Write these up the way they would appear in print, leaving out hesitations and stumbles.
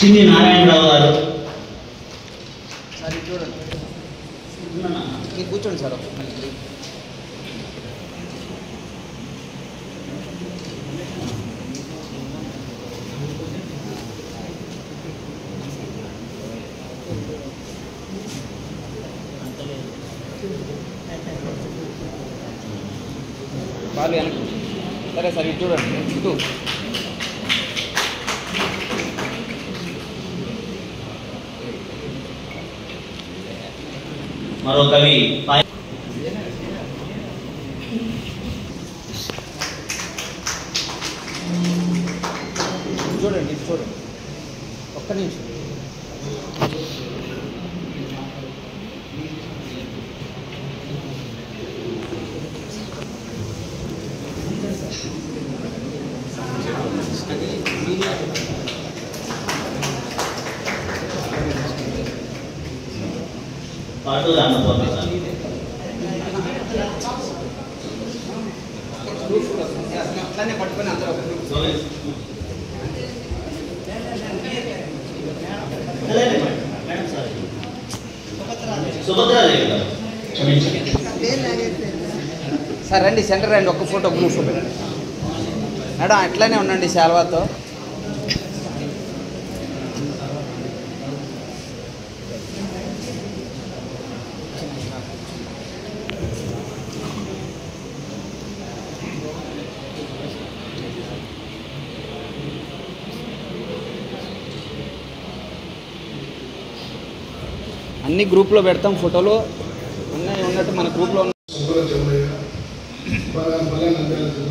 చిన్ని నారాయణరావు గారు. సార్ చూడండి, మీరు కూర్చోండి సార్. బాగా వెనక్కి. సరే సార్, ఇది చూడండి. ఇటు మరో కవి చూడండి, ఇది చూడండి. ఒక్క నిమిషం. పాటు రాకపోతే అట్లానే పట్టుకొని అందరూ సార్ రండి, సెంటర్ రండి. ఒక్క ఫోటో గ్రూప్ ఫోటో మేడం, అట్లానే ఉండండి శాల్వాతో. అన్ని గ్రూప్లో పెడతాం ఫోటోలు. అన్నీ ఉన్నట్టు మన గ్రూప్లో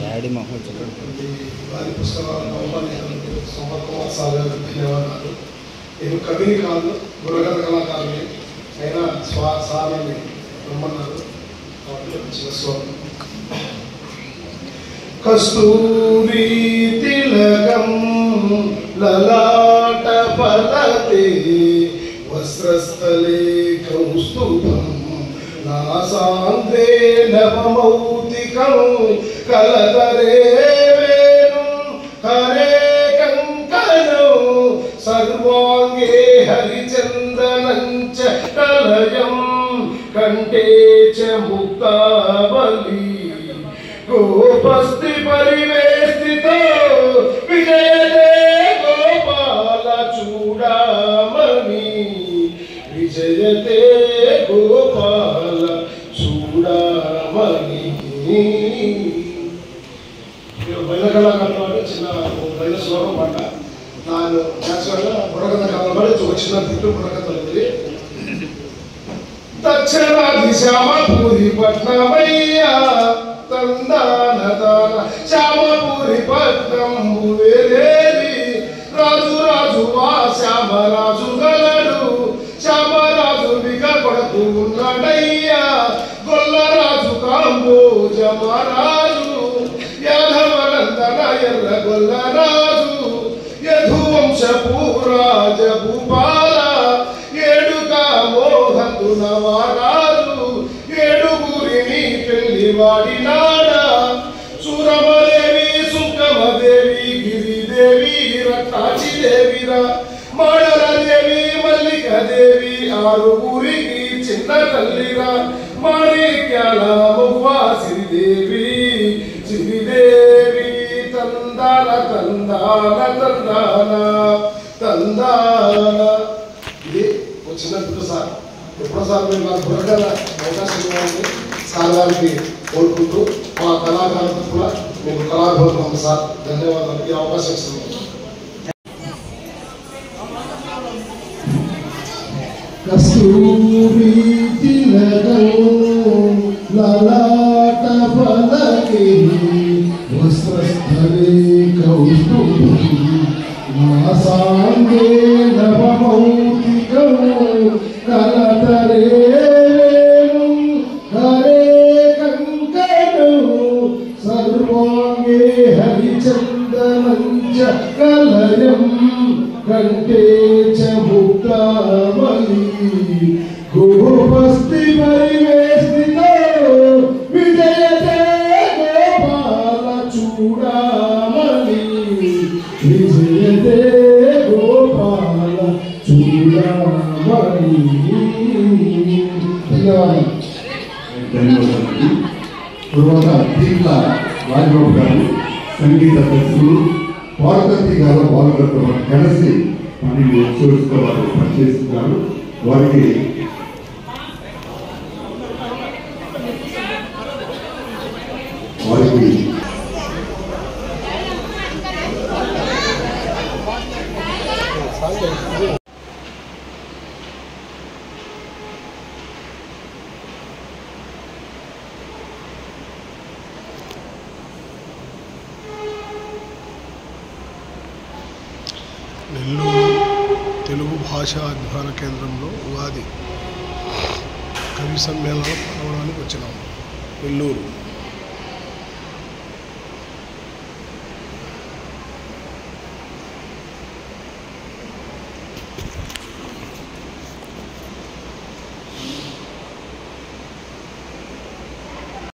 డాడీ మహోల్ వారి పుస్తకాలు ధన్యవాదాలు. నేను కవిని కాదు, బుర్రకథ కళాకారుని అయినా సార్ని రమ్మన్నారు. చిన్న స్లోగన్. కస్తూరి తిలకం లలాట ఫలతే వస్త్రస్థలే కౌస్తుభం నాసాంతే నవమౌతికం కలదరే వేణుం హరే కంకణం సర్వాంగే హరిచందనం చ కలయం కంఠే చ ముక్తావళి గోపస్తి పరివేష్టితో విజయతే గోపాల చూడామణి విజయతే గోపాల చూడామణి. బయల కళాకారులు అంటే చిన్న బయల శ్లోకం మాట. ನಾನು ನ್ಯಾಚುರಲ್ ಬುಡಕಥ ಕಾಲದಲ್ಲಿ ಚಿನ್ನ ಬಿಟ್ಟು ಬುಡಕಥಲ್ಲಿ ದಕ್ಷಿಣಾದಿ ಶ್ಯಾಮಪುರಿ ಪಟ್ನಮಯ್ಯ ತಂದಾನ ದಾನ ಶ್ಯಾಮಪುರಿ ಪಟ್ನಂ ಭುವೇದೇವಿ ರಾಜು ರಾಜು వా శ్యామరాజు గలడు శ్యామరాజు విక కొడుకు ఉన్నాడయ్యా గొల్లరాజు కాంబోజమరాజు యాదవనందన ఎర్ర గొల్లరాజు యధువంశపూరాజ భూపాల ఏడుక మోహంతున వారాజు ఏడుగురిని పెళ్లివాడినాడ సురమదేవి సుంకమదేవి గిరిదేవి రత్నాచిదేవిరా మాడలదేవి మల్లికాదేవి ఆరుగురికి చిన్న తల్లిరా మాణిక్యాల మువ్వా సిరిదేవి సిరిదేవి తందాన తందాన తందాన తందాన. ఇది ఒక చిన్న బిడ్డ సార్. ఎప్పుడోసారి మేము నాకు బుర్రకథ అవకాశం ఇవ్వాలని సార్ గారికి కోరుకుంటూ మా కళాకారులకు కూడా మీకు కళాభివందనం సార్. ధన్యవాదాలు ఈ అవకాశం ఇస్తున్నాం. కస్తూరి తిలకం లలాట ఫలకే వస్త్రస్థలే కౌస్తుభం నాసాంగే నవమౌక్తికం కలతరే వేణుం హరే కంకణం సర్వాంగే హరిచందనం చ కలయం కంఠే చ ముక్తావళి గోపస్తి పరివేష్టితో విజయతే గోపాల చూడామణి విజయతే గోపాల దీంట్ల రాజబాబు గారు, సంగీత దర్శకులు పార్వతి గారు, బాలగారితో కలిసి పని చూసుకోవాలి పనిచేస్తున్నారు. వారికి నెల్లూరు తెలుగు భాషా అధ్యయన కేంద్రంలో ఉగాది కవి సమ్మేళనం పాల్గొనడానికి వచ్చినాము. నెల్లూరు